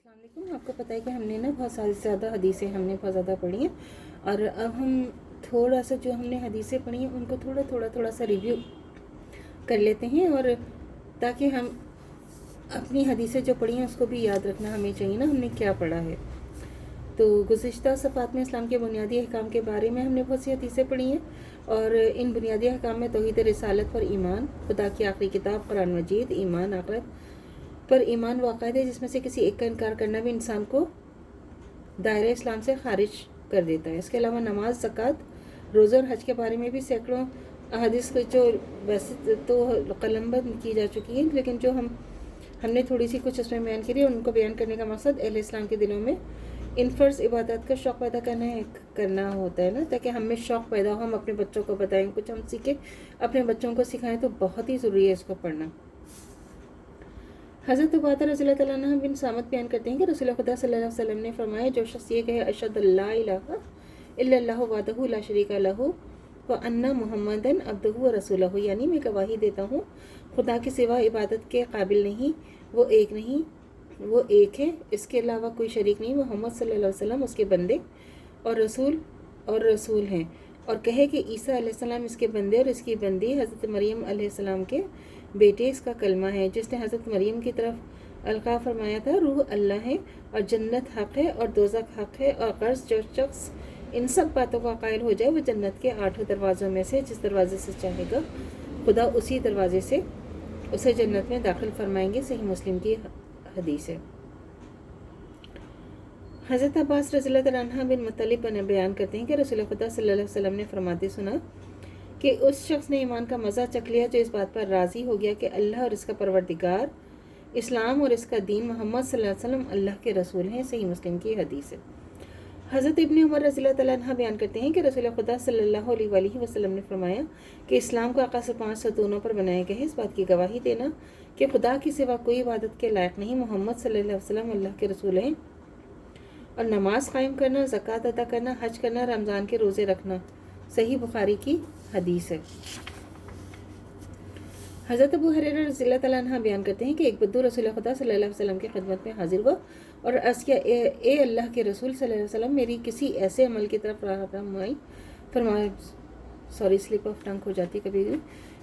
السلام علیکم۔ آپ کو پتہ ہے کہ ہم نے بہت زیادہ حدیثیں ہم نے بہت زیادہ پڑھی ہیں، اور اب ہم تھوڑا سا جو ہم نے حدیثیں پڑھی ہیں ان کو تھوڑا سا ریویو کر لیتے ہیں، اور تاکہ ہم اپنی حدیثیں جو پڑھی ہیں اس کو بھی یاد رکھنا ہمیں چاہیے ہم نے کیا پڑھا ہے۔ تو گزشتہ صفحات میں اسلام کے بنیادی احکام کے بارے میں ہم نے بہت سی حدیثیں پڑھی ہیں، اور ان بنیادی احکام میں توحید رسالت پر ایمان، خدا کی آخری کتاب قرآن مجید، ایمان آخرت پر ایمان واقع ہے جس میں سے کسی ایک کا انکار کرنا بھی انسان کو دائرہ اسلام سے خارج کر دیتا ہے۔ اس کے علاوہ نماز، زکوٰۃ، روزہ اور حج کے بارے میں بھی سینکڑوں احادیث جو ویسے تو قلم بند کی جا چکی ہیں، لیکن جو ہم نے تھوڑی سی کچھ اس میں بیان کی ہے، ان کو بیان کرنے کا مقصد اہل اسلام کے دلوں میں ان فرض عبادات کا شوق پیدا کرنا ہوتا ہے تاکہ ہم میں شوق پیدا ہو، ہم اپنے بچوں کو بتائیں، کچھ ہم سیکھیں، اپنے بچوں کو سکھائیں، تو بہت ہی ضروری ہے اس کو پڑھنا۔ حضرت عبادہ رضی اللہ تعالیٰ عنہ بن صامت بیان کرتے ہیں کہ رسول خدا صلی اللہ علیہ وسلم نے فرمایا، جو شخص یہ کہے اشہد اللہ الہ الا اللہ وحدہ لا شریک لہ وان محمدا عبدہ ورسولہ، یعنی میں گواہی دیتا ہوں خدا کے سوا عبادت کے قابل نہیں، وہ ایک ہے، اس کے علاوہ کوئی شریک نہیں، محمد صلی اللہ علیہ وسلم اس کے بندے اور رسول ہیں، اور کہے کہ عیسیٰ علیہ السلام اس کے بندے اور اس کی بندی، حضرت مریم علیہ السلام کے بیٹے، اس کا کلمہ ہے، جس نے حضرت مریم کی طرف القاء فرمایا تھا، روح اللہ ہے اور جنت حق ہے اور دوزخ حق ہے، اور غرض جو شخص ان سب باتوں کا قائل ہو جائے وہ جنت کے 8 دروازوں میں سے جس دروازے سے چاہے گا خدا اسی دروازے سے اسے جنت میں داخل فرمائیں گے۔ صحیح مسلم کی حدیث ہے۔ حضرت عباس رضی اللہ تعالیٰ عنہ بن مطلب بیان کرتے ہیں کہ رسول خدا صلی اللہ علیہ وسلم نے فرماتے سنا کہ اس شخص نے ایمان کا مزہ چکھ لیا جو اس بات پر راضی ہو گیا کہ اللہ اور اس کا پروردگار، اسلام اور اس کا دین، محمد صلی اللہ علیہ وسلم اللہ کے رسول ہیں۔ صحیح مسلم کی حدیث ہے۔ حضرت ابن عمر رضی اللہ تعالیٰ عنہ بیان کرتے ہیں کہ رسول خدا صلی اللہ علیہ وآلہ وسلم نے فرمایا کہ اسلام کو آقا سے 5 ستونوں پر بنایا گیا ہے، اس بات کی گواہی دینا کہ خدا کے سوا کوئی عبادت کے لائق نہیں، محمد صلی اللہ علیہ وسلم اللہ کے رسول ہیں، اور نماز قائم کرنا، زکوٰۃ ادا کرنا، حج کرنا، رمضان کے روزے رکھنا۔ صحیح بخاری کی حدیث ہے۔ حضرت ابو ہریرہ رضی اللہ تعالیٰ عنہ بیان کرتے ہیں کہ ایک بدو رسول خدا صلی اللہ علیہ وسلم کی خدمت میں حاضر ہوا اور عرض کیا، اے اللہ کے رسول صلی اللہ علیہ وسلم، میری کسی ایسے عمل کی طرف رہنمائی فرمائے، سلپ آف ٹنگ ہو جاتی کبھی بھی،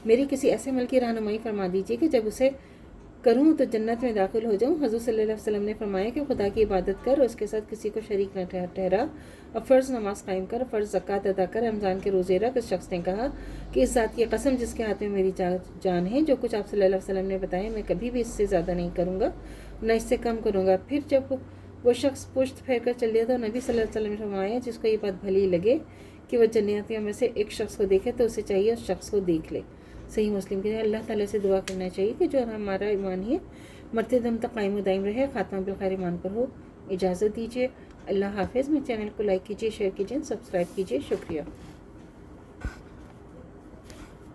میری کسی ایسے عمل کی رہنمائی فرما دیجیے کہ جب اسے کروں تو جنت میں داخل ہو جاؤں۔ حضور صلی اللہ علیہ وسلم نے فرمایا کہ خدا کی عبادت کر اور اس کے ساتھ کسی کو شریک نہ ٹھہرا، اور فرض نماز قائم کر، فرض زکوٰۃ ادا کر، رمضان کے روزے رکھ۔ اس شخص نے کہا کہ اس ذات کی قسم جس کے ہاتھ میں میری جان ہے، جو کچھ آپ صلی اللہ علیہ وسلم نے بتایا میں کبھی بھی اس سے زیادہ نہیں کروں گا، نہ اس سے کم کروں گا۔ پھر جب وہ شخص پشت پھیر کر چل دیا تو نبی صلی اللہ علیہ وسلم نے فرمایا، جس کو یہ بات بھلی لگے کہ وہ جنتیوں میں سے ایک شخص کو دیکھے تو اسے چاہیے اس شخص کو دیکھ لے۔ صحیح مسلم کے اللہ تعالیٰ سے دعا کرنا چاہیے کہ جو ہمارا ایمان ہے مرتے دم تک قائم و دائم رہے، خاتمہ بالخیر ایمان پر ہو۔ اجازت دیجیے، اللہ حافظ۔ میرے چینل کو لائک کیجیے، شیئر کیجیے، سبسکرائب کیجیے۔ شکریہ۔